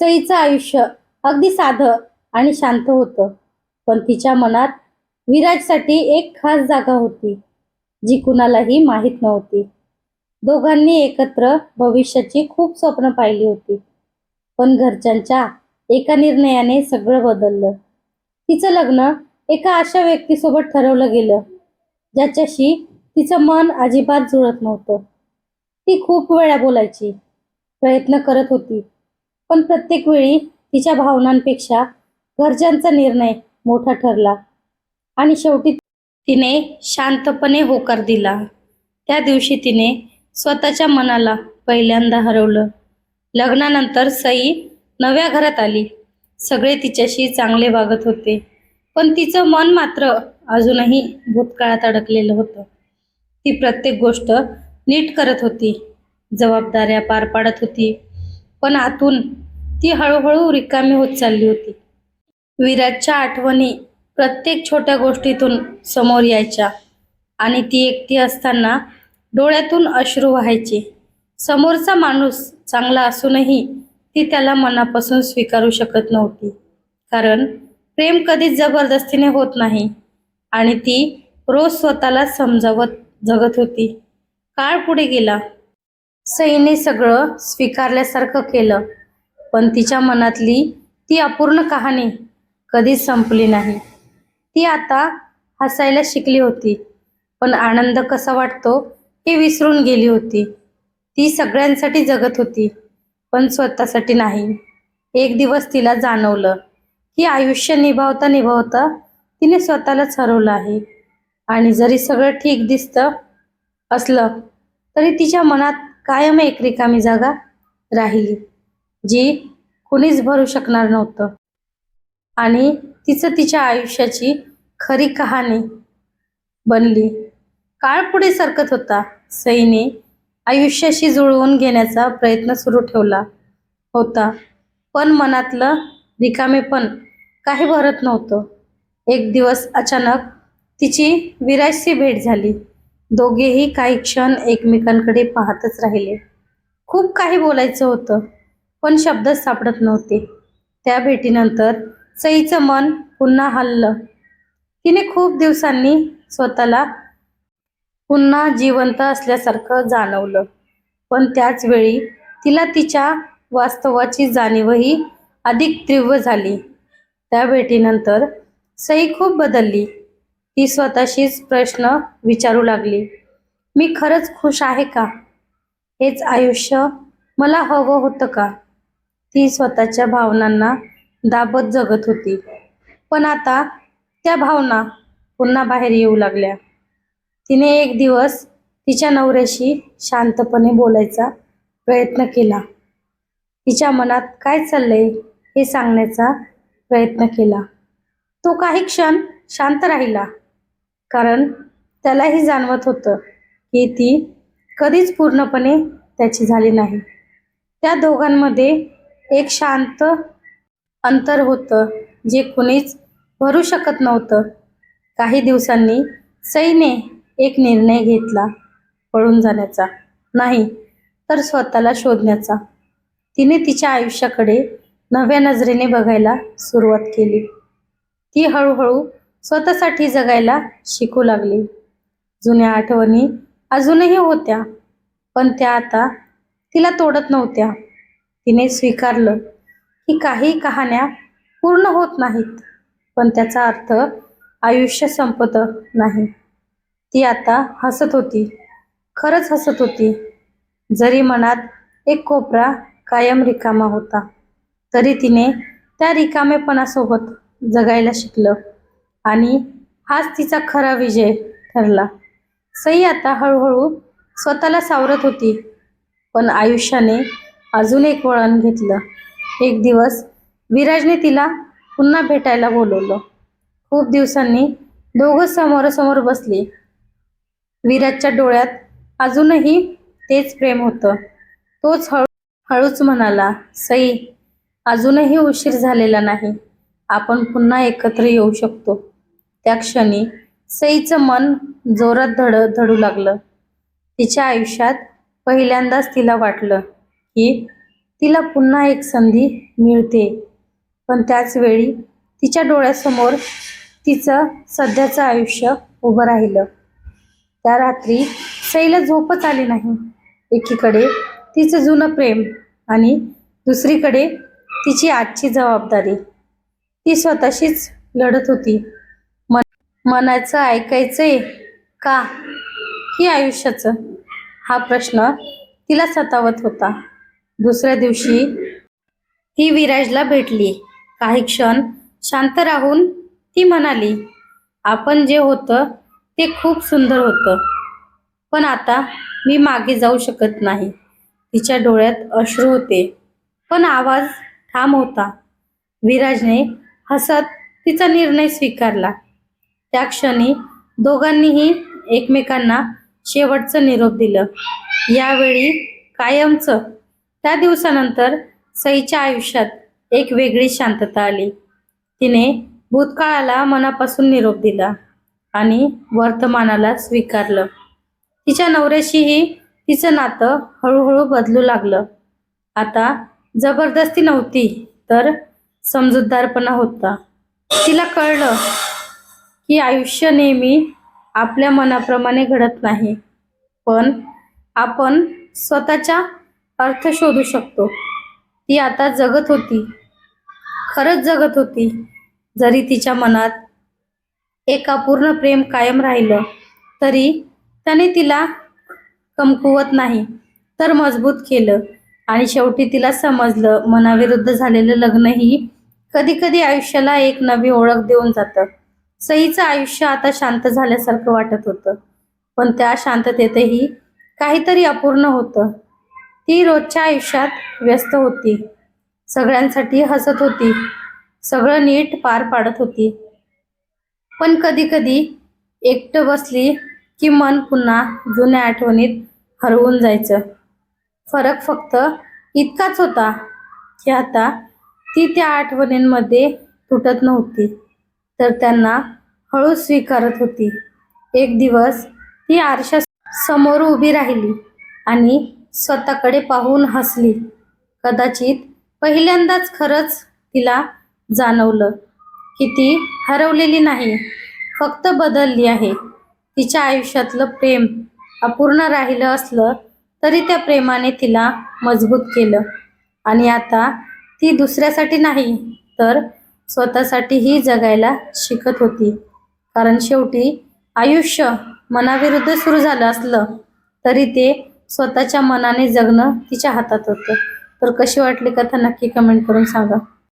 सईचं आयुष्य अगदी साधं आणि शांत होतं, पण तिच्या मनात विराजसाठी एक खास जागा होती, जी कुणालाही माहीत नव्हती. दोघांनी एकत्र भविष्याची खूप स्वप्न पाहिली होती, पण घरच्यांच्या एका निर्णयाने सगळं बदललं. तिचं लग्न एका अशा व्यक्तीसोबत ठरवलं गेलं, ज्याच्याशी तिचं मन अजिबात जुळत नव्हतं. ती खूप वेळा बोलायची, प्रयत्न करत होती, पण प्रत्येक वेळी तिच्या भावनांपेक्षा घरच्यांचा निर्णय मोठा ठरला आणि शेवटी तिने शांतपणे होकार दिला. त्या दिवशी तिने स्वतःच्या मनाला पहिल्यांदा हरवलं. लग्नानंतर सई नव्या घरात आली. सगळे तिच्याशी चांगले वागत होते, पण तिचं मन मात्र अजूनही भूतकाळात अडकलेलं होतं. ती प्रत्येक गोष्ट नीट करत होती, जबाबदाऱ्या पार पाडत होती, पण आतून ती हळूहळू रिकामी होत चालली होती. विराजच्या आठवणी प्रत्येक छोट्या गोष्टीतून समोर यायच्या आणि ती एकटी असताना डोळ्यातून अश्रू वाहायचे. समोरचा माणूस चांगला असूनही ती त्याला मनापासून स्वीकारू शकत नव्हती, कारण प्रेम कधीच जबरदस्तीने होत नाही आणि ती रोज स्वतःला समजावत जगत होती. काळ पुढे गेला. सईने सगळं स्वीकारल्यासारखं केलं, पण तिच्या मनातली ती अपूर्ण कहाणी कधीच संपली नाही. ती आता हसायला शिकली होती, पण आनंद कसा वाटतो हे विसरून गेली होती. ती सगळ्यांसाठी जगत होती, पण स्वतःसाठी नाही. एक दिवस तिला जाणवलं की आयुष्य निभावता निभावता तिने स्वतःलाच हरवलं आहे. आणि जरी सगळं ठीक दिसतं असलं, तरी तिच्या मनात कायम एक रिकामी जागा राहिली, जी कुणीच भरू शकणार नव्हतं. आणि तिचं तिच्या आयुष्याची खरी कहाणी बनली. काळ पुढे सरकत होता. सईने आयुष्याशी जुळवून घेण्याचा प्रयत्न सुरू ठेवला होता, पण मनातलं रिकामेपण काही भरत नव्हतं. एक दिवस अचानक तिची विराजशी भेट झाली. दोघेही काही क्षण एकमेकांकडे पाहतच राहिले. खूप काही बोलायचं होतं, पण शब्दच सापडत नव्हते. त्या भेटीनंतर सईचं मन पुन्हा हललं. तिने खूप दिवसांनी स्वतःला पुन्हा जिवंत असल्यासारखं जाणवलं, पण त्याच वेळी तिला तिच्या वास्तवाची जाणीवही अधिक तीव्र झाली. त्या भेटीनंतर सई खूप बदलली. ती स्वतःशीच प्रश्न विचारू लागली, मी खरंच खुश आहे का? हेच आयुष्य मला हवं होतं का? ती स्वतःच्या भावनांना दाबत जगत होती, पण आता त्या भावना पुन्हा बाहेर येऊ लागल्या. तिने एक दिवस तिच्या नवऱ्याशी शांतपणे बोलायचा प्रयत्न केला. तिच्या मनात काय चाललंय हे सांगण्याचा प्रयत्न केला. तो काही क्षण शांत राहिला, कारण त्यालाही जाणवत होतं की ती कधीच पूर्णपणे त्याची झाली नाही. त्या दोघांमध्ये एक शांत अंतर होतं, जे कुणीच भरू शकत नव्हतं. काही दिवसांनी सईने एक निर्णय घेतला, पळून जाण्याचा नाही, तर स्वतःला शोधण्याचा. तिने तिच्या आयुष्याकडे नव्या नजरेने बघायला सुरुवात केली. ती हळूहळू स्वतःसाठी जगायला शिकू लागली. जुन्या आठवणी अजूनही होत्या, पण त्या आता तिला तोडत नव्हत्या. तिने स्वीकारलं की काही कहाण्या पूर्ण होत नाहीत, पण त्याचा अर्थ आयुष्य संपत नाही. ती आता हसत होती, खरंच हसत होती. जरी मनात एक कोपरा कायम रिकामा होता, तरी तिने त्या रिकामेपणासोबत जगायला शिकलं आणि हाच तिचा खरा विजय ठरला. सई आता हळूहळू स्वतःला सावरत होती, पण आयुष्याने अजून एक वळण घेतलं. एक दिवस विराजने तिला पुन्हा भेटायला बोलवलं. खूप दिवसांनी दोघं समोरासमोर बसली. विराजच्या डोळ्यात अजूनही तेच प्रेम होतं. तोच हळूच म्हणाला, सई, अजूनही उशीर झालेला नाही. आपण पुन्हा एकत्र येऊ शकतो. त्या क्षणी सईचं मन जोरात धडू लागलं. तिच्या आयुष्यात पहिल्यांदाच तिला वाटलं की तिला पुन्हा एक संधी मिळते, पण त्याच वेळी तिच्या डोळ्यासमोर तिचं सध्याचं आयुष्य उभं राहिलं. त्या रात्री सईला झोपच आली नाही. एकीकडे तिचं जुनं प्रेम आणि दुसरीकडे तिची आजची जबाबदारी. ती स्वतःशीच लढत होती. मनाचं ऐकायचंय का की आयुष्याचं, हा प्रश्न तिला सतावत होता. दुसऱ्या दिवशी ती विराजला भेटली. काही क्षण शांत राहून ती म्हणाली, आपण जे होतं ते खूप सुंदर होतं, पण आता मी मागे जाऊ शकत नाही. तिच्या डोळ्यात अश्रू होते, पण आवाज ठाम होता. विराजने हसत तिचा निर्णय स्वीकारला. त्या क्षणी दोघांनीही एकमेकांना शेवटचं निरोप दिलं. यावेळी कायमचं. त्या दिवसानंतर सईच्या आयुष्यात एक वेगळी शांतता आली. तिने भूतकाळाला मनापासून निरोप दिला आणि वर्तमानाला स्वीकारलं. तिच्या नवऱ्याशीही तिचं नातं हळूहळू बदलू लागलं. आता जबरदस्ती नव्हती, तर समजूतदारपणा होता. तिला कळलं की आयुष्य नेहमी आपल्या मनाप्रमाणे घडत नाही, पण आपण स्वतःचा अर्थ शोधू शकतो. ती आता जगत होती, खरंच जगत होती. जरी तिच्या मनात एक अपूर्ण प्रेम कायम राहिलं, तरी त्याने तिला कमकुवत नाही, तर मजबूत केलं. आणि शेवटी तिला समजलं, मनाविरुद्ध झालेलं लग्नही कधी कधी आयुष्याला एक नवी ओळख देऊन जातं. सईचं आयुष्य आता शांत झाल्यासारखं वाटत होतं, पण त्या शांततेतही काहीतरी अपूर्ण होतं. ती रोजच्या आयुष्यात व्यस्त होती, सगळ्यांसाठी हसत होती, सगळं नीट पार पाडत होती, पण कधी कधी एकटं बसली की मन पुन्हा जुन्या आठवणीत हरवून जायचं. फरक फक्त इतकाच होता की आता ती त्या आठवणींमध्ये तुटत नव्हती, तर त्यांना हळू स्वीकारत होती. एक दिवस ती आरशा समोर उभी राहिली आणि स्वतःकडे पाहून हसली. कदाचित पहिल्यांदाच खरंच तिला जाणवलं की ती हरवलेली नाही, फक्त बदलली आहे. तिच्या आयुष्यातलं प्रेम अपूर्ण राहिलं असलं तरी त्या प्रेमाने तिला मजबूत केलं. आणि आता ती दुसऱ्यासाठी नाही, तर स्वतःसाठीही जगायला शिकत होती. कारण शेवटी आयुष्य मनाविरुद्ध सुरू झालं असलं तरी ते स्वतःच्या मनाने जगणं तिच्या हातात होतं. तर कशी वाटली कथा नक्की कमेंट करून सांगा.